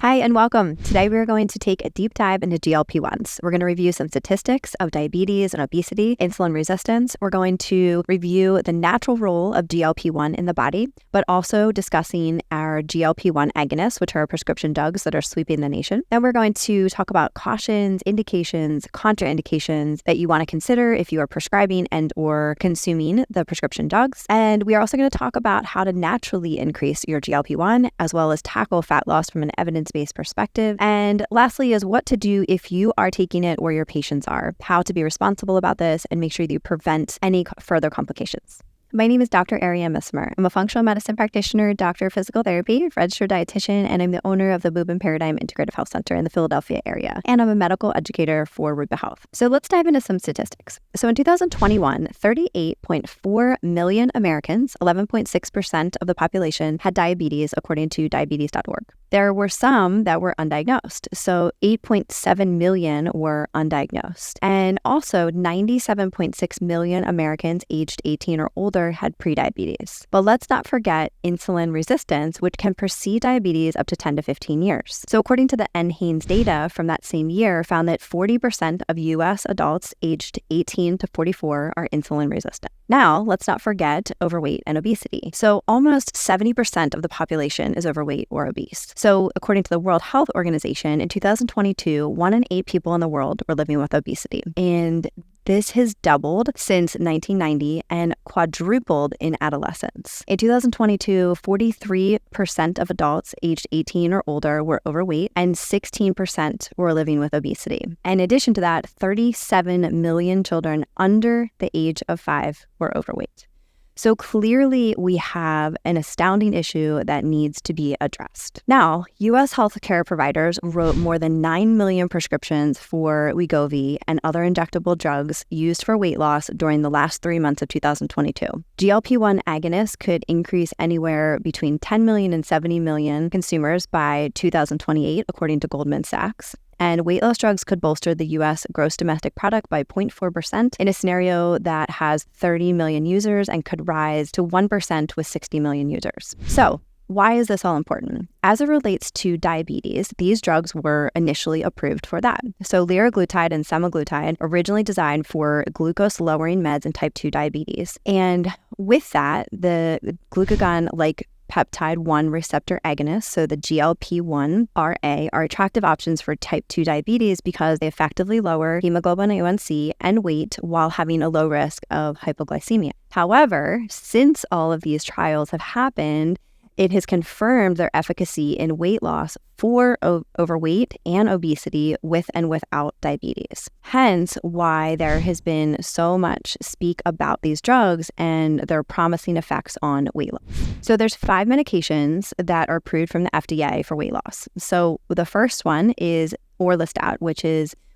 Hi, and welcome. Today, we're going to take a deep dive into GLP-1s. We're going to review some statistics of diabetes and obesity, insulin resistance. We're going to review the natural role of GLP-1 in the body, but also discussing our GLP-1 agonists, which are prescription drugs that are sweeping the nation. Then we're going to talk about cautions, indications, contraindications that you want to consider if you are prescribing and or consuming the prescription drugs. And we are also going to talk about how to naturally increase your GLP-1, as well as tackle fat loss from an evidence-based perspective. And lastly is what to do if you are taking it or your patients are, how to be responsible about this and make sure that you prevent any further complications. My name is Dr. Arianne Missimer. I'm a functional medicine practitioner, doctor of physical therapy, registered dietitian, and I'm the owner of the Boom Paradigm Integrative Health Center in the Philadelphia area. And I'm a medical educator for Rupa Health. So let's dive into some statistics. So in 2021, 38.4 million Americans, 11.6% of the population, had diabetes, according to diabetes.org. There were some that were undiagnosed. So 8.7 million were undiagnosed. And also 97.6 million Americans aged 18 or older had prediabetes. But let's not forget insulin resistance, which can precede diabetes up to 10 to 15 years. So according to the NHANES data from that same year, found that 40% of U.S. adults aged 18 to 44 are insulin resistant. Now, let's not forget overweight and obesity. So almost 70% of the population is overweight or obese. So according to the World Health Organization, in 2022, 1 in 8 people in the world were living with obesity. And this has doubled since 1990 and quadrupled in adolescents. In 2022, 43% of adults aged 18 or older were overweight and 16% were living with obesity. In addition to that, 37 million children under the age of 5 were overweight. So clearly, we have an astounding issue that needs to be addressed. Now, U.S. healthcare providers wrote more than 9 million prescriptions for Wegovy and other injectable drugs used for weight loss during the last 3 months of 2022. GLP-1 agonists could increase anywhere between 10 million and 70 million consumers by 2028, according to Goldman Sachs. And weight loss drugs could bolster the U.S. gross domestic product by 0.4% in a scenario that has 30 million users and could rise to 1% with 60 million users. So, why is this all important? As it relates to diabetes, these drugs were initially approved for that. So liraglutide and semaglutide, originally designed for glucose-lowering meds in type 2 diabetes. And with that, the glucagon-like peptide 1 receptor agonists, so the GLP-1 RA, are attractive options for type 2 diabetes because they effectively lower hemoglobin A1C and weight while having a low risk of hypoglycemia. However, since all of these trials have happened, it has confirmed their efficacy in weight loss for overweight and obesity with and without diabetes. Hence why there has been so much speak about these drugs and their promising effects on weight loss. So there's 5 medications that are approved from the FDA for weight loss. So the first one is orlistat, which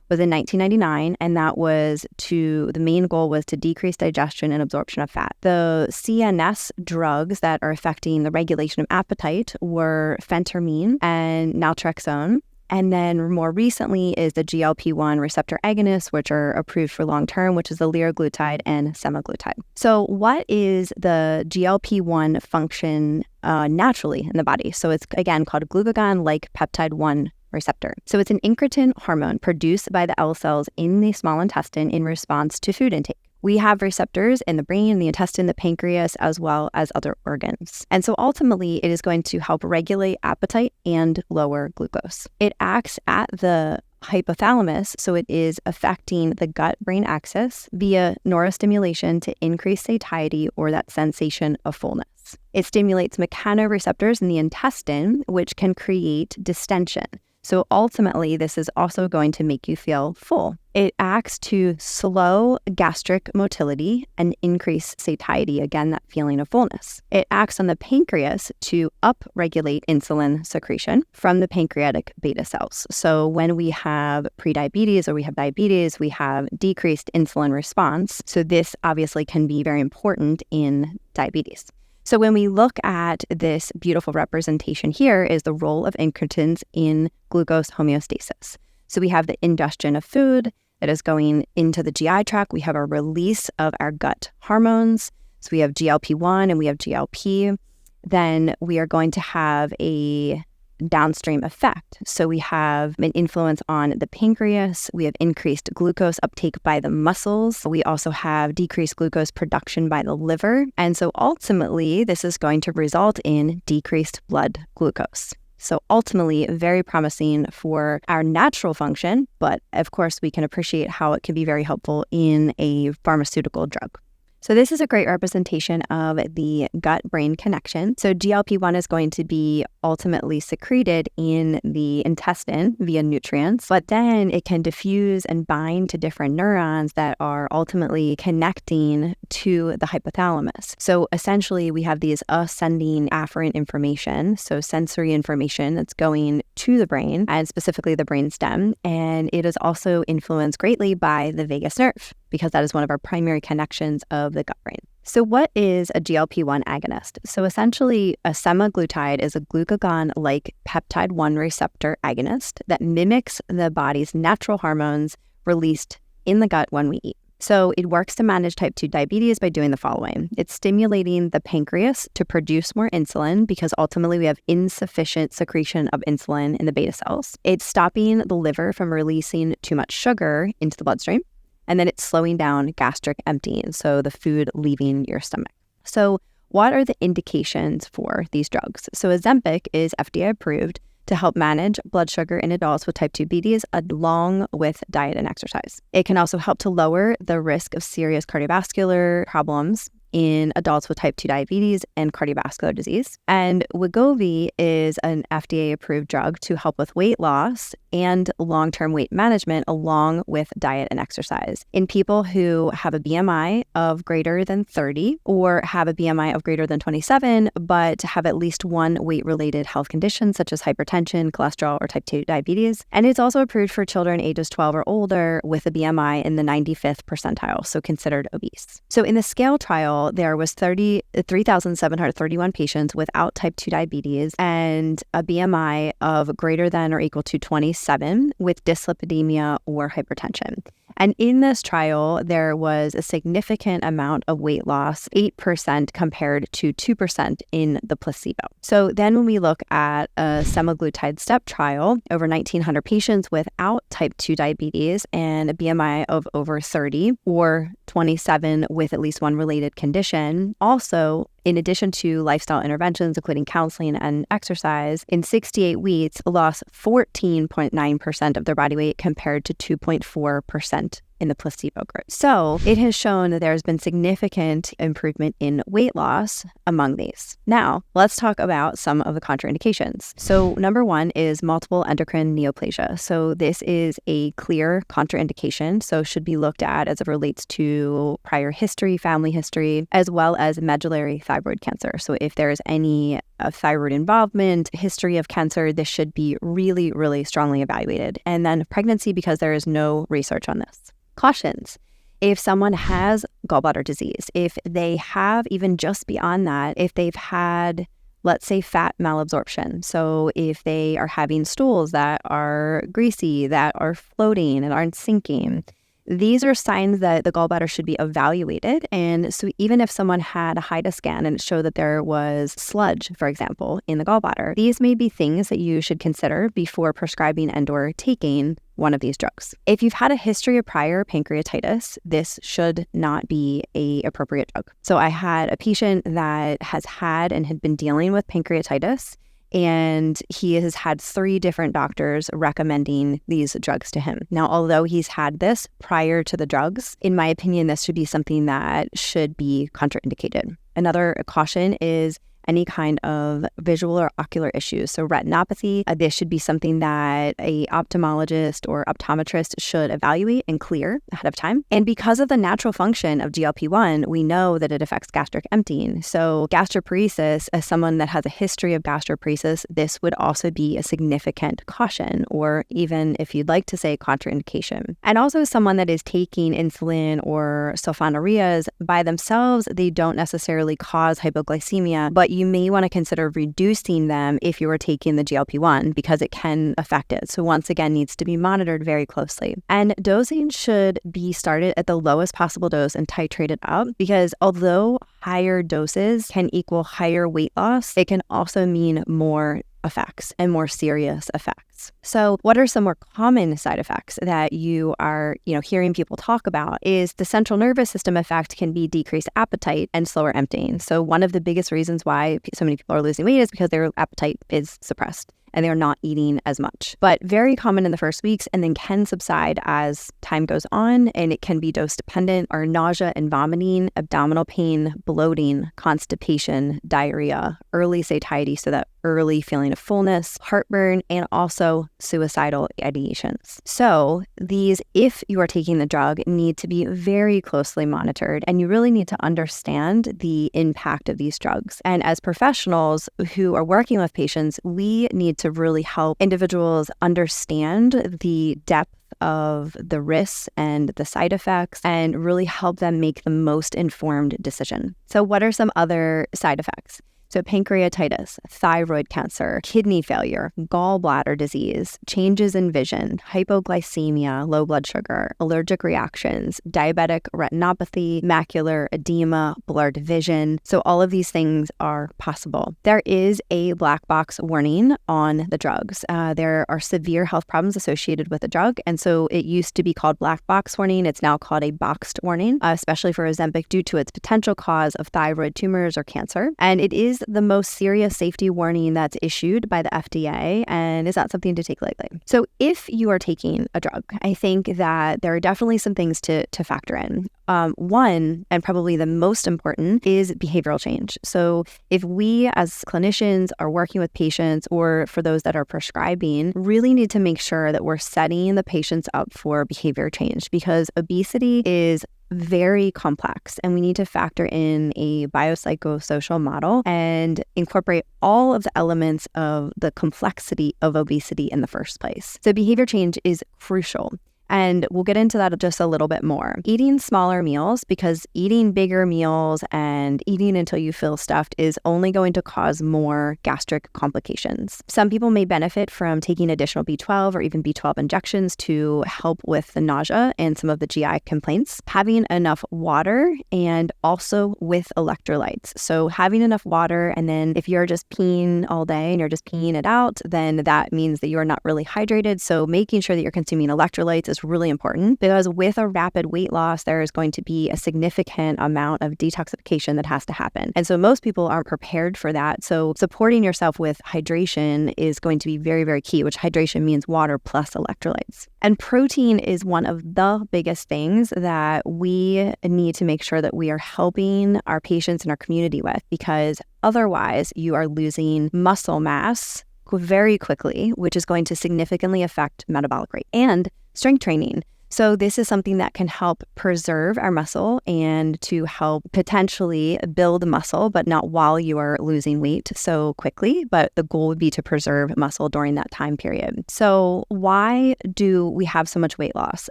was in 1999, and the main goal was to decrease digestion and absorption of fat. The CNS drugs that are affecting the regulation of appetite were phentermine and naltrexone. And then more recently is the GLP-1 receptor agonists, which are approved for long-term, which is the liraglutide and semaglutide. So what is the GLP-1 function naturally in the body? So it's, again, called glucagon-like peptide 1 receptor. So it's an incretin hormone produced by the L cells in the small intestine in response to food intake. We have receptors in the brain, the intestine, the pancreas, as well as other organs. And so ultimately, it is going to help regulate appetite and lower glucose. It acts at the hypothalamus, so it is affecting the gut-brain axis via neurostimulation to increase satiety or that sensation of fullness. It stimulates mechanoreceptors in the intestine, which can create distension. So ultimately, this is also going to make you feel full. It acts to slow gastric motility and increase satiety, again, that feeling of fullness. It acts on the pancreas to upregulate insulin secretion from the pancreatic beta cells. So when we have prediabetes or we have diabetes, we have decreased insulin response. So this obviously can be very important in diabetes. So when we look at this beautiful representation here is the role of incretins in glucose homeostasis. So we have the ingestion of food that is going into the GI tract. We have a release of our gut hormones. So we have GLP-1 and we have GLP. Then we are going to have a downstream effect. So we have an influence on the pancreas. We have increased glucose uptake by the muscles. We also have decreased glucose production by the liver. And so ultimately, this is going to result in decreased blood glucose. So ultimately, very promising for our natural function, but of course, we can appreciate how it can be very helpful in a pharmaceutical drug. So this is a great representation of the gut-brain connection. So GLP-1 is going to be ultimately secreted in the intestine via nutrients, but then it can diffuse and bind to different neurons that are ultimately connecting to the hypothalamus. So essentially, we have these ascending afferent information, so sensory information that's going to the brain, and specifically the brainstem, and it is also influenced greatly by the vagus nerve, because that is one of our primary connections of the gut brain. So what is a GLP-1 agonist? So essentially, a semaglutide is a glucagon-like peptide 1 receptor agonist that mimics the body's natural hormones released in the gut when we eat. So it works to manage type 2 diabetes by doing the following. It's stimulating the pancreas to produce more insulin because ultimately we have insufficient secretion of insulin in the beta cells. It's stopping the liver from releasing too much sugar into the bloodstream. And then it's slowing down gastric emptying, so the food leaving your stomach. So what are the indications for these drugs? So Ozempic is FDA approved to help manage blood sugar in adults with type 2 diabetes along with diet and exercise. It can also help to lower the risk of serious cardiovascular problems in adults with type 2 diabetes and cardiovascular disease. And Wegovy is an FDA-approved drug to help with weight loss and long-term weight management along with diet and exercise in people who have a BMI of greater than 30 or have a BMI of greater than 27, but have at least one weight-related health condition such as hypertension, cholesterol, or type 2 diabetes. And it's also approved for children ages 12 or older with a BMI in the 95th percentile, so considered obese. So in the SCALE trial, there was 3,731 patients without type 2 diabetes and a BMI of greater than or equal to 27 with dyslipidemia or hypertension. And in this trial, there was a significant amount of weight loss, 8% compared to 2% in the placebo. So then when we look at a semaglutide step trial, over 1,900 patients without type 2 diabetes and a BMI of over 30 or 27 with at least one related condition, also in addition to lifestyle interventions, including counseling and exercise, in 68 weeks, lost 14.9% of their body weight compared to 2.4% in the placebo group. So it has shown that there has been significant improvement in weight loss among these. Now, let's talk about some of the contraindications. So number one is multiple endocrine neoplasia. So this is a clear contraindication, so should be looked at as it relates to prior history, family history, as well as medullary thyroid cancer. So if there is any thyroid involvement, history of cancer, this should be really, really strongly evaluated. And then pregnancy, because there is no research on this. Cautions. If someone has gallbladder disease, if they have even just beyond that, if they've had, let's say, fat malabsorption. So if they are having stools that are greasy, that are floating and aren't sinking, these are signs that the gallbladder should be evaluated. And so even if someone had a HIDA scan and it showed that there was sludge, for example, in the gallbladder, these may be things that you should consider before prescribing and/or taking one of these drugs. If you've had a history of prior pancreatitis, this should not be an appropriate drug. So I had a patient that has had and had been dealing with pancreatitis, and he has had 3 different doctors recommending these drugs to him. Now, although he's had this prior to the drugs, in my opinion, this should be something that should be contraindicated. Another caution is any kind of visual or ocular issues. So retinopathy, this should be something that a ophthalmologist or optometrist should evaluate and clear ahead of time. And because of the natural function of GLP-1, we know that it affects gastric emptying. So gastroparesis, as someone that has a history of gastroparesis, this would also be a significant caution, or even if you'd like to say contraindication. And also someone that is taking insulin or sulfonylureas by themselves, they don't necessarily cause hypoglycemia, but you may want to consider reducing them if you are taking the GLP-1 because it can affect it. So once again, needs to be monitored very closely. And dosing should be started at the lowest possible dose and titrated up, because although higher doses can equal higher weight loss, it can also mean more effects and more serious effects. So what are some more common side effects that you are, hearing people talk about is the central nervous system effect can be decreased appetite and slower emptying. So one of the biggest reasons why so many people are losing weight is because their appetite is suppressed and they're not eating as much. But very common in the first weeks and then can subside as time goes on, and it can be dose dependent, are nausea and vomiting, abdominal pain, bloating, constipation, diarrhea, early satiety, so that early feeling of fullness, heartburn, and also suicidal ideations. So these, if you are taking the drug, need to be very closely monitored, and you really need to understand the impact of these drugs. And as professionals who are working with patients, we need to really help individuals understand the depth of the risks and the side effects and really help them make the most informed decision. So what are some other side effects? So pancreatitis, thyroid cancer, kidney failure, gallbladder disease, changes in vision, hypoglycemia, low blood sugar, allergic reactions, diabetic retinopathy, macular edema, blurred vision. So all of these things are possible. There is a black box warning on the drugs. There are severe health problems associated with the drug. And so it used to be called black box warning. It's now called a boxed warning, especially for Ozempic due to its potential cause of thyroid tumors or cancer. And it is the most serious safety warning that's issued by the FDA and is not something to take lightly. So if you are taking a drug, I think that there are definitely some things to factor in. One, and probably the most important, is behavioral change. So if we as clinicians are working with patients, or for those that are prescribing, really need to make sure that we're setting the patients up for behavior change, because obesity is very complex and we need to factor in a biopsychosocial model and incorporate all of the elements of the complexity of obesity in the first place. So behavior change is crucial. And we'll get into that just a little bit more. Eating smaller meals, because eating bigger meals and eating until you feel stuffed is only going to cause more gastric complications. Some people may benefit from taking additional B12 or even B12 injections to help with the nausea and some of the GI complaints. Having enough water and also with electrolytes. So having enough water, and then if you're just peeing all day and you're just peeing it out, then that means that you're not really hydrated. So making sure that you're consuming electrolytes is really important, because with a rapid weight loss, there is going to be a significant amount of detoxification that has to happen. And so most people aren't prepared for that. So supporting yourself with hydration is going to be very, very key, which hydration means water plus electrolytes. And protein is one of the biggest things that we need to make sure that we are helping our patients and our community with, because otherwise you are losing muscle mass very quickly, which is going to significantly affect metabolic rate. And strength training. So this is something that can help preserve our muscle and to help potentially build muscle, but not while you are losing weight so quickly. But the goal would be to preserve muscle during that time period. So why do we have so much weight loss?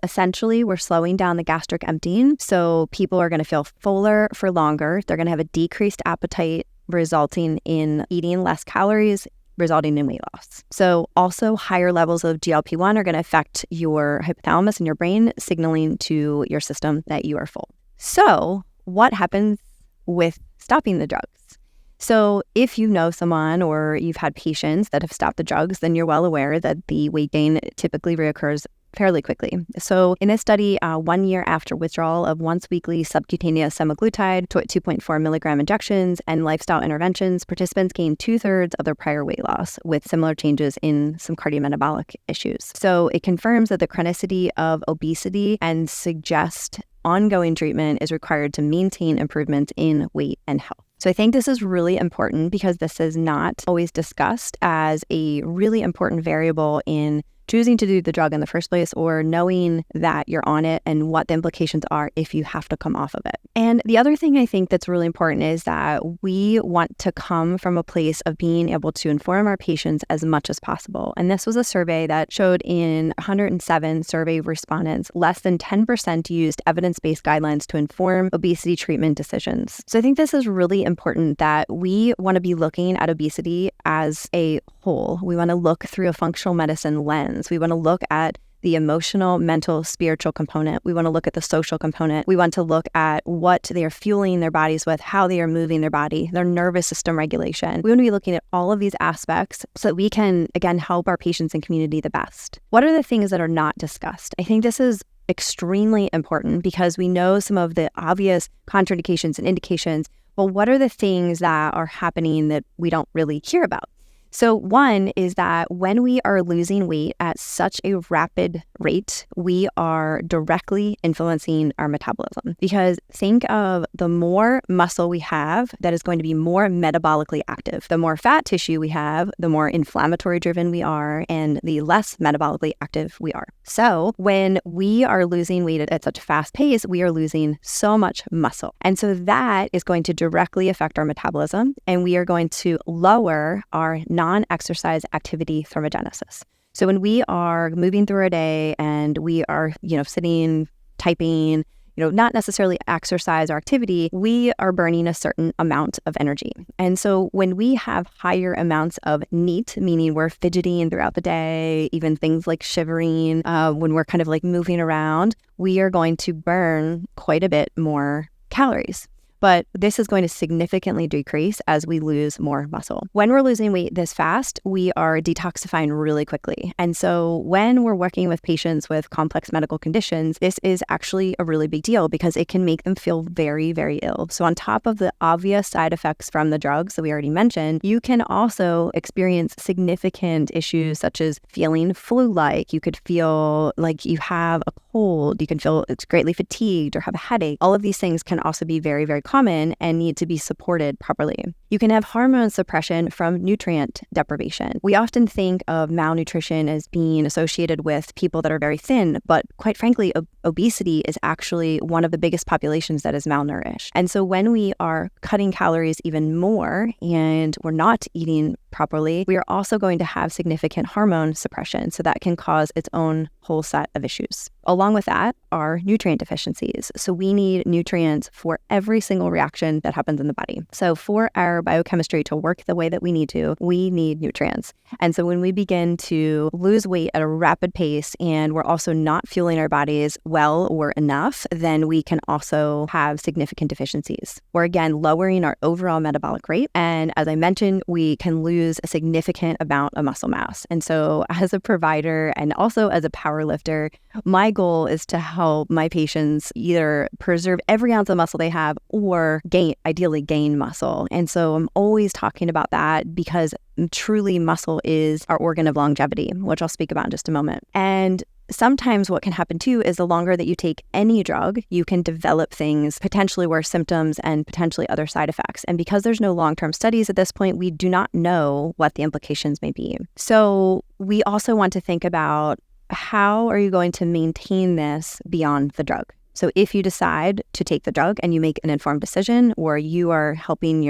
Essentially, we're slowing down the gastric emptying. So people are going to feel fuller for longer. They're going to have a decreased appetite, resulting in eating less calories, resulting in weight loss. So also higher levels of GLP-1 are going to affect your hypothalamus and your brain, signaling to your system that you are full. So what happens with stopping the drugs? So if you know someone or you've had patients that have stopped the drugs, then you're well aware that the weight gain typically reoccurs fairly quickly. So in this study, 1 year after withdrawal of once weekly subcutaneous semaglutide to 2.4 milligram injections and lifestyle interventions, participants gained 2/3 of their prior weight loss with similar changes in some cardiometabolic issues. So it confirms that the chronicity of obesity and suggests ongoing treatment is required to maintain improvements in weight and health. So I think this is really important, because this is not always discussed as a really important variable in choosing to do the drug in the first place, or knowing that you're on it and what the implications are if you have to come off of it. And the other thing I think that's really important is that we want to come from a place of being able to inform our patients as much as possible. And this was a survey that showed in 107 survey respondents, less than 10% used evidence-based guidelines to inform obesity treatment decisions. So I think this is really important, that we want to be looking at obesity as a whole. We want to look through a functional medicine lens. We want to look at the emotional, mental, spiritual component. We want to look at the social component. We want to look at what they are fueling their bodies with, how they are moving their body, their nervous system regulation. We want to be looking at all of these aspects so that we can, again, help our patients and community the best. What are the things that are not discussed? I think this is extremely important because we know some of the obvious contraindications and indications. Well, what are the things that are happening that we don't really hear about? So one is that when we are losing weight at such a rapid rate, we are directly influencing our metabolism. Because think of the more muscle we have, that is going to be more metabolically active. The more fat tissue we have, the more inflammatory driven we are, and the less metabolically active we are. So when we are losing weight at such a fast pace, we are losing so much muscle. And so that is going to directly affect our metabolism, and we are going to lower our non-exercise activity thermogenesis. So when we are moving through our day and we are, sitting, typing, not necessarily exercise or activity, we are burning a certain amount of energy. And so when we have higher amounts of NEAT, meaning we're fidgeting throughout the day, even things like shivering, when we're kind of like moving around, we are going to burn quite a bit more calories. But this is going to significantly decrease as we lose more muscle. When we're losing weight this fast, we are detoxifying really quickly. And so when we're working with patients with complex medical conditions, this is actually a really big deal because it can make them feel very, very ill. So on top of the obvious side effects from the drugs that we already mentioned, you can also experience significant issues such as feeling flu-like. You could feel like you have a cold. You can feel it's greatly fatigued or have a headache. All of these things can also be very, very common and need to be supported properly. You can have hormone suppression from nutrient deprivation. We often think of malnutrition as being associated with people that are very thin, but quite frankly, obesity is actually one of the biggest populations that is malnourished. And so when we are cutting calories even more and we're not eating properly, we are also going to have significant hormone suppression. So that can cause its own whole set of issues. Along with that are nutrient deficiencies. So we need nutrients for every single reaction that happens in the body. So for our biochemistry to work the way that we need to, we need nutrients. And so when we begin to lose weight at a rapid pace and we're also not fueling our bodies well or enough, then we can also have significant deficiencies. We're again lowering our overall metabolic rate. And as I mentioned, we can lose a significant amount of muscle mass. And so as a provider and also as a power lifter, my goal is to help my patients either preserve every ounce of muscle they have or ideally gain muscle. And so I'm always talking about that because truly muscle is our organ of longevity, which I'll speak about in just a moment. And sometimes what can happen too is the longer that you take any drug, you can develop things, potentially worse symptoms and potentially other side effects. And because there's no long-term studies at this point, we do not know what the implications may be. So we also want to think about how are you going to maintain this beyond the drug? So if you decide to take the drug and you make an informed decision or you are helping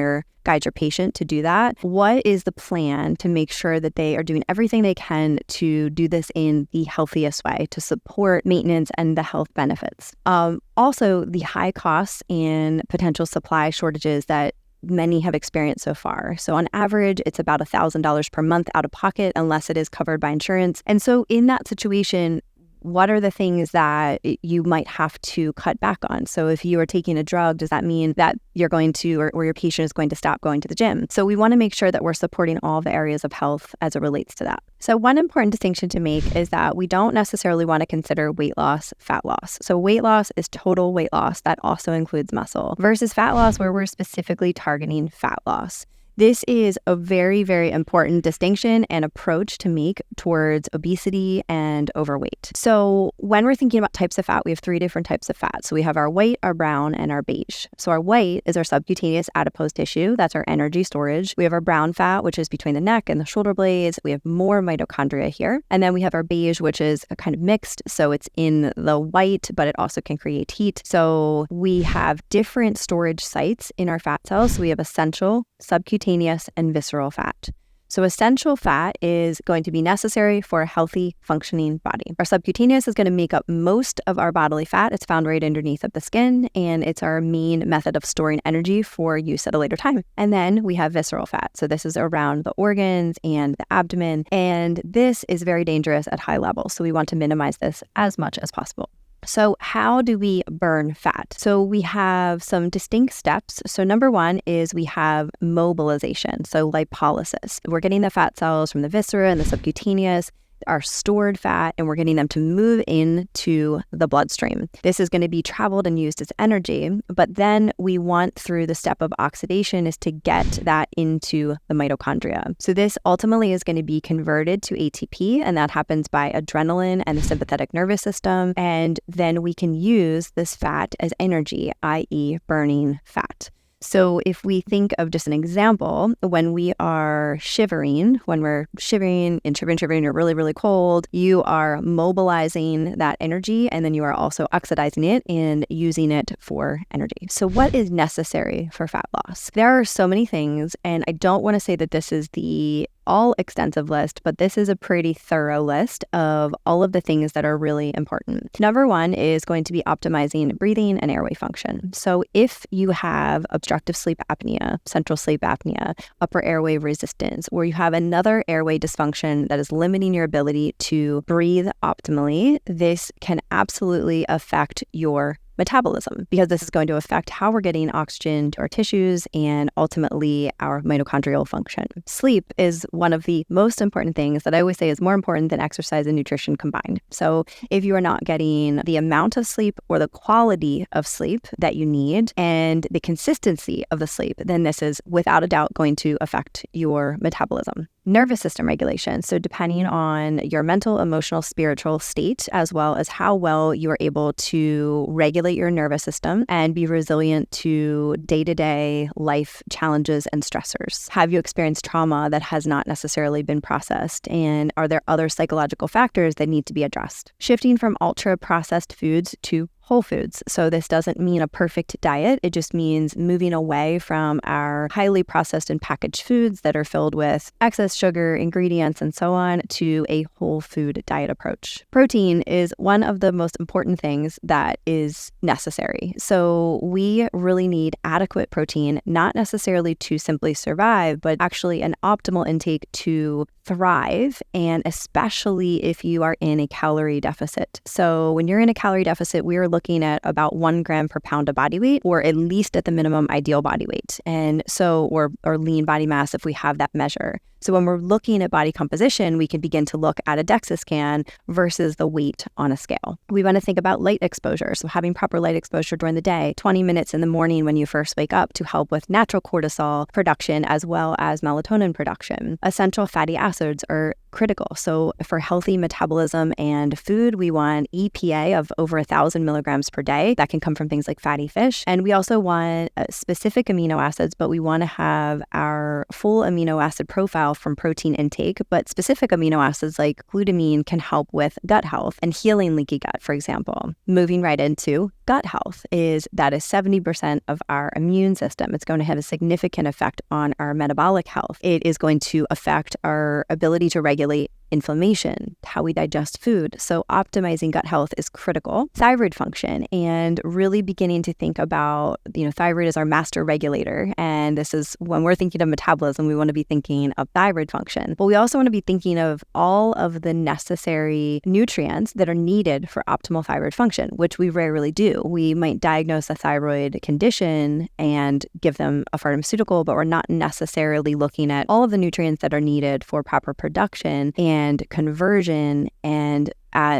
guide your patient to do that, what is the plan to make sure that they are doing everything they can to do this in the healthiest way to support maintenance and the health benefits? Also, the high costs and potential supply shortages that many have experienced so far. So on average, it's about $1,000 per month out of pocket unless it is covered by insurance. And so in that situation, what are the things that you might have to cut back on? So if you are taking a drug, does that mean that you're going to, or your patient is going to stop going to the gym? So we want to make sure that we're supporting all the areas of health as it relates to that. So one important distinction to make is that we don't necessarily want to consider weight loss fat loss. So weight loss is total weight loss. That also includes muscle versus fat loss where we're specifically targeting fat loss. This is a very, very important distinction and approach to make towards obesity and overweight. So when we're thinking about types of fat, we have 3 different types of fat. So we have our white, our brown, and our beige. So our white is our subcutaneous adipose tissue. That's our energy storage. We have our brown fat, which is between the neck and the shoulder blades. We have more mitochondria here. And then we have our beige, which is a kind of mixed. So it's in the white, but it also can create heat. So we have different storage sites in our fat cells. So we have essential, subcutaneous, and visceral fat. So essential fat is going to be necessary for a healthy, functioning body. Our subcutaneous is going to make up most of our bodily fat. It's found right underneath of the skin, and it's our main method of storing energy for use at a later time. And then we have visceral fat. So this is around the organs and the abdomen, and this is very dangerous at high levels. So we want to minimize this as much as possible. So how do we burn fat? So we have some distinct steps. So number one is we have mobilization, so lipolysis. We're getting the fat cells from the viscera and the subcutaneous, our stored fat, and we're getting them to move into the bloodstream. This is going to be traveled and used as energy, but then we want, through the step of oxidation, is to get that into the mitochondria. So this ultimately is going to be converted to ATP, and that happens by adrenaline and the sympathetic nervous system, and then we can use this fat as energy, i.e. burning fat. So if we think of just an example, when we are shivering, you're really, really cold, you are mobilizing that energy, and then you are also oxidizing it and using it for energy. So what is necessary for fat loss? There are so many things, and I don't want to say that this is the all-extensive list, but this is a pretty thorough list of all of the things that are really important. Number one is going to be optimizing breathing and airway function. So if you have obstructive sleep apnea, central sleep apnea, upper airway resistance, or you have another airway dysfunction that is limiting your ability to breathe optimally, this can absolutely affect your metabolism, because this is going to affect how we're getting oxygen to our tissues and ultimately our mitochondrial function. Sleep is one of the most important things that I always say is more important than exercise and nutrition combined. So if you are not getting the amount of sleep or the quality of sleep that you need and the consistency of the sleep, then this is without a doubt going to affect your metabolism. Nervous system regulation. So depending on your mental, emotional, spiritual state, as well as how well you are able to regulate your nervous system and be resilient to day-to-day life challenges and stressors. Have you experienced trauma that has not necessarily been processed? And are there other psychological factors that need to be addressed? Shifting from ultra-processed foods to whole foods. So this doesn't mean a perfect diet. It just means moving away from our highly processed and packaged foods that are filled with excess sugar, ingredients, and so on, to a whole food diet approach. Protein is one of the most important things that is necessary. So we really need adequate protein, not necessarily to simply survive, but actually an optimal intake to thrive, and especially if you are in a calorie deficit. So when you're in a calorie deficit, we are looking at about 1 gram per pound of body weight, or at least at the minimum ideal body weight. And so, or lean body mass if we have that measure. So when we're looking at body composition, we can begin to look at a DEXA scan versus the weight on a scale. We want to think about light exposure. So having proper light exposure during the day, 20 minutes in the morning when you first wake up, to help with natural cortisol production as well as melatonin production. Essential fatty acids are critical. So for healthy metabolism and food, we want EPA of over 1,000 milligrams per day. That can come from things like fatty fish. And we also want specific amino acids, but we want to have our full amino acid profile from protein intake. But specific amino acids like glutamine can help with gut health and healing leaky gut, for example. Moving right into gut health, that is 70% of our immune system. It's going to have a significant effect on our metabolic health. It is going to affect our ability to regulate inflammation, how we digest food. So optimizing gut health is critical. Thyroid function, and really beginning to think about, thyroid is our master regulator. And this is when we're thinking of metabolism, we want to be thinking of thyroid function. But we also want to be thinking of all of the necessary nutrients that are needed for optimal thyroid function, which we rarely do. We might diagnose a thyroid condition and give them a pharmaceutical, but we're not necessarily looking at all of the nutrients that are needed for proper production and conversion and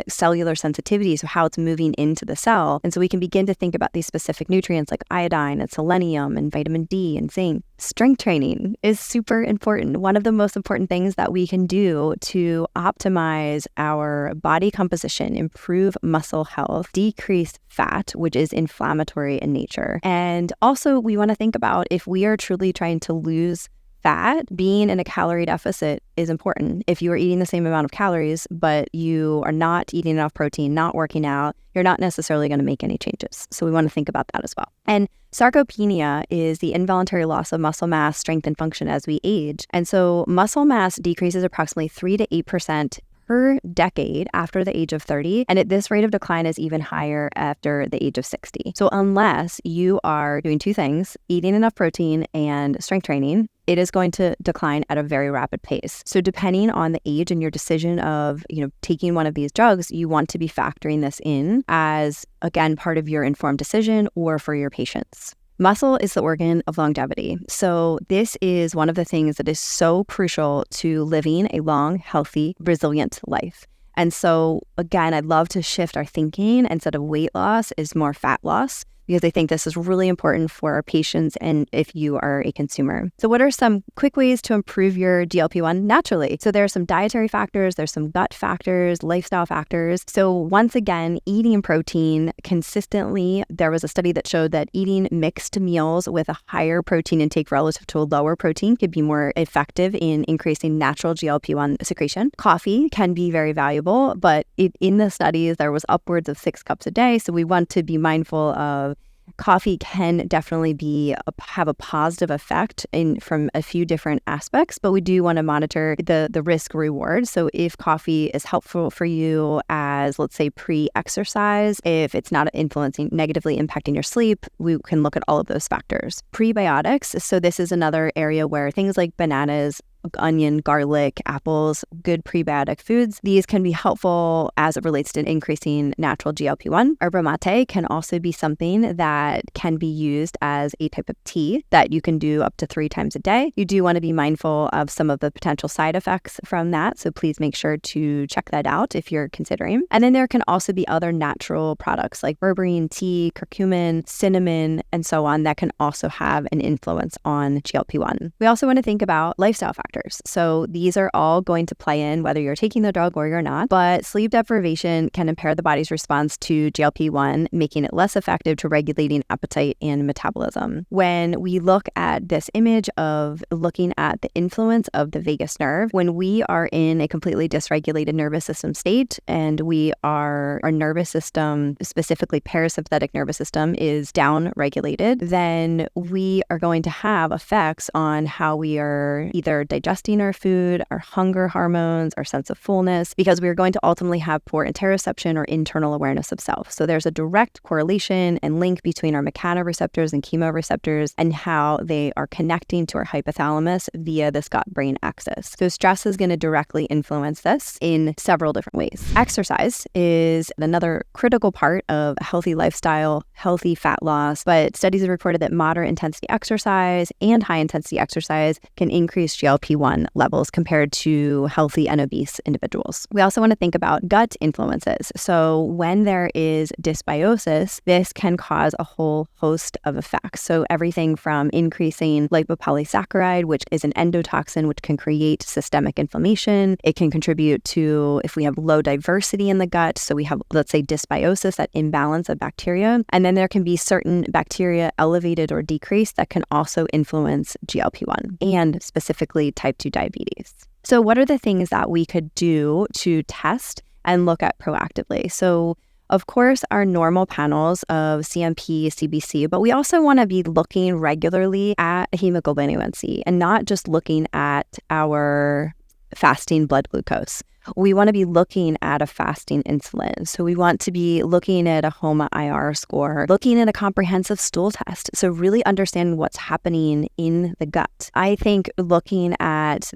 cellular sensitivity, so how it's moving into the cell. And so we can begin to think about these specific nutrients like iodine and selenium and vitamin D and zinc. Strength training is super important. One of the most important things that we can do to optimize our body composition, improve muscle health, decrease fat, which is inflammatory in nature. And also we want to think about, if we are truly trying to lose fat, being in a calorie deficit is important. If you are eating the same amount of calories, but you are not eating enough protein, not working out, you're not necessarily going to make any changes. So we want to think about that as well. And sarcopenia is the involuntary loss of muscle mass, strength, and function as we age. And so muscle mass decreases approximately 3 to 8% per decade after the age of 30, and this rate of decline is even higher after the age of 60. So unless you are doing two things, eating enough protein and strength training, it is going to decline at a very rapid pace. So depending on the age and your decision of, taking one of these drugs, you want to be factoring this in as, again, part of your informed decision or for your patients. Muscle is the organ of longevity. So this is one of the things that is so crucial to living a long, healthy, resilient life. And so, again, I'd love to shift our thinking. Instead of weight loss is more fat loss, because I think this is really important for our patients and if you are a consumer. So what are some quick ways to improve your GLP-1 naturally? So there are some dietary factors, there's some gut factors, lifestyle factors. So once again, eating protein consistently, there was a study that showed that eating mixed meals with a higher protein intake relative to a lower protein could be more effective in increasing natural GLP-1 secretion. Coffee can be very valuable, but in the studies, there was upwards of 6 cups a day. So we want to be mindful of coffee can definitely have a positive effect from a few different aspects, but we do want to monitor the risk reward. So if coffee is helpful for you as, let's say, pre-exercise, if it's not negatively impacting your sleep, we can look at all of those factors. Prebiotics. So this is another area where things like bananas, onion, garlic, apples, good prebiotic foods. These can be helpful as it relates to increasing natural GLP-1. Yerba mate can also be something that can be used as a type of tea that you can do up to 3 times a day. You do want to be mindful of some of the potential side effects from that, so please make sure to check that out if you're considering. And then there can also be other natural products like berberine tea, curcumin, cinnamon, and so on that can also have an influence on GLP-1. We also want to think about lifestyle factors. So these are all going to play in whether you're taking the drug or you're not, but sleep deprivation can impair the body's response to GLP-1, making it less effective to regulating appetite and metabolism. When we look at this image of looking at the influence of the vagus nerve, when we are in a completely dysregulated nervous system state and our nervous system, specifically parasympathetic nervous system, is down-regulated, then we are going to have effects on how we are either digesting our food, our hunger hormones, our sense of fullness, because we are going to ultimately have poor interoception or internal awareness of self. So there's a direct correlation and link between our mechanoreceptors and chemoreceptors and how they are connecting to our hypothalamus via this gut-brain axis. So stress is going to directly influence this in several different ways. Exercise is another critical part of a healthy lifestyle, healthy fat loss, but studies have reported that moderate intensity exercise and high intensity exercise can increase GLP-1 levels compared to healthy and obese individuals. We also want to think about gut influences. So when there is dysbiosis, this can cause a whole host of effects. So everything from increasing lipopolysaccharide, which is an endotoxin, which can create systemic inflammation. It can contribute to, if we have low diversity in the gut, so we have, let's say, dysbiosis, that imbalance of bacteria. And then there can be certain bacteria elevated or decreased that can also influence GLP-1 and specifically type 2 diabetes. So what are the things that we could do to test and look at proactively? So of course, our normal panels of CMP, CBC, but we also want to be looking regularly at hemoglobin A1C and not just looking at our fasting blood glucose. We want to be looking at a fasting insulin. So we want to be looking at a HOMA-IR score, looking at a comprehensive stool test. So really understanding what's happening in the gut. I think looking at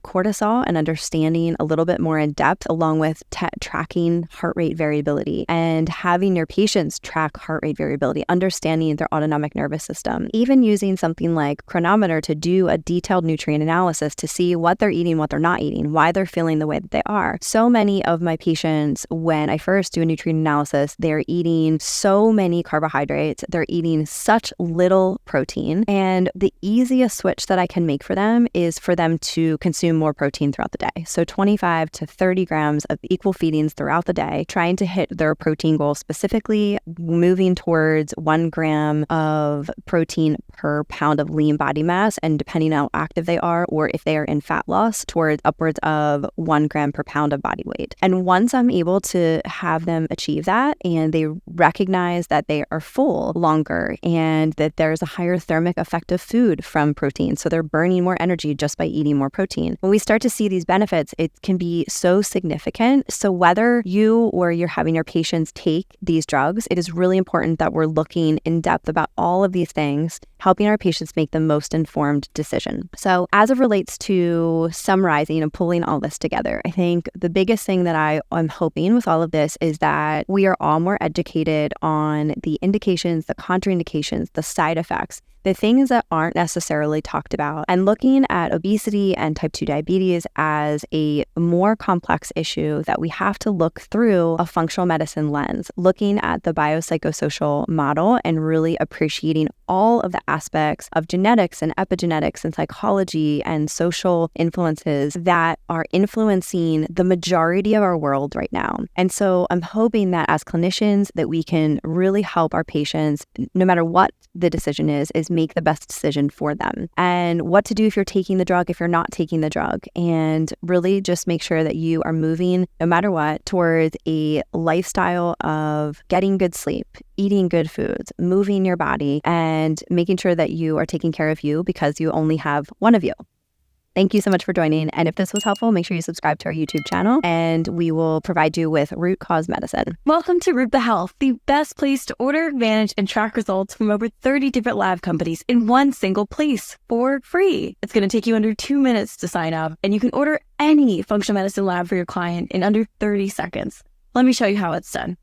cortisol and understanding a little bit more in depth, along with tracking heart rate variability and having your patients track heart rate variability, understanding their autonomic nervous system, even using something like Chronometer to do a detailed nutrient analysis to see what they're eating, what they're not eating, why they're feeling the way that they are. So many of my patients, when I first do a nutrient analysis, they're eating so many carbohydrates, they're eating such little protein, and the easiest switch that I can make for them is for them to consume more protein throughout the day. So 25 to 30 grams of equal feedings throughout the day, trying to hit their protein goal, specifically moving towards 1 gram of protein per pound of lean body mass, and depending on how active they are or if they are in fat loss, towards upwards of 1 gram per pound of body weight. And once I'm able to have them achieve that and they recognize that they are full longer and that there's a higher thermic effect of food from protein, so they're burning more energy just by eating more protein. When we start to see these benefits, it can be so significant. So whether you or you're having your patients take these drugs, it is really important that we're looking in depth about all of these things, helping our patients make the most informed decision. So as it relates to summarizing and pulling all this together, I think the biggest thing that I'm hoping with all of this is that we are all more educated on the indications, the contraindications, the side effects, the things that aren't necessarily talked about, and looking at obesity and type 2 diabetes as a more complex issue that we have to look through a functional medicine lens, looking at the biopsychosocial model and really appreciating all of the aspects of genetics and epigenetics and psychology and social influences that are influencing the majority of our world right now. And so I'm hoping that as clinicians that we can really help our patients, no matter what the decision is make the best decision for them, and what to do if you're taking the drug, if you're not taking the drug, and really just make sure that you are moving, no matter what, towards a lifestyle of getting good sleep, eating good foods, moving your body, and making sure that you are taking care of you because you only have one of you. Thank you so much for joining. And if this was helpful, make sure you subscribe to our YouTube channel and we will provide you with root cause medicine. Welcome to Root the Health, the best place to order, manage, and track results from over 30 different lab companies in one single place for free. It's going to take you under 2 minutes to sign up, and you can order any functional medicine lab for your client in under 30 seconds. Let me show you how it's done.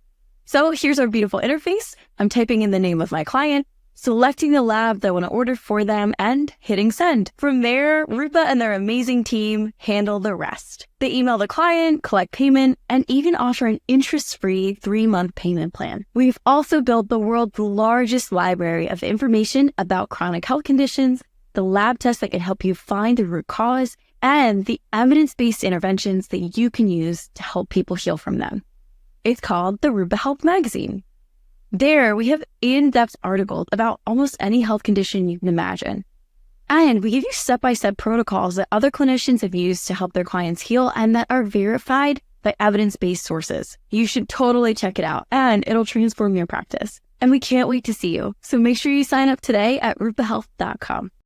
So here's our beautiful interface. I'm typing in the name of my client, selecting the lab that I want to order for them, and hitting send. From there, Rupa and their amazing team handle the rest. They email the client, collect payment, and even offer an interest-free 3-month payment plan. We've also built the world's largest library of information about chronic health conditions, the lab tests that can help you find the root cause, and the evidence-based interventions that you can use to help people heal from them. It's called the Rupa Health Magazine. There, we have in-depth articles about almost any health condition you can imagine. And we give you step-by-step protocols that other clinicians have used to help their clients heal and that are verified by evidence-based sources. You should totally check it out, and it'll transform your practice. And we can't wait to see you. So make sure you sign up today at rupahealth.com.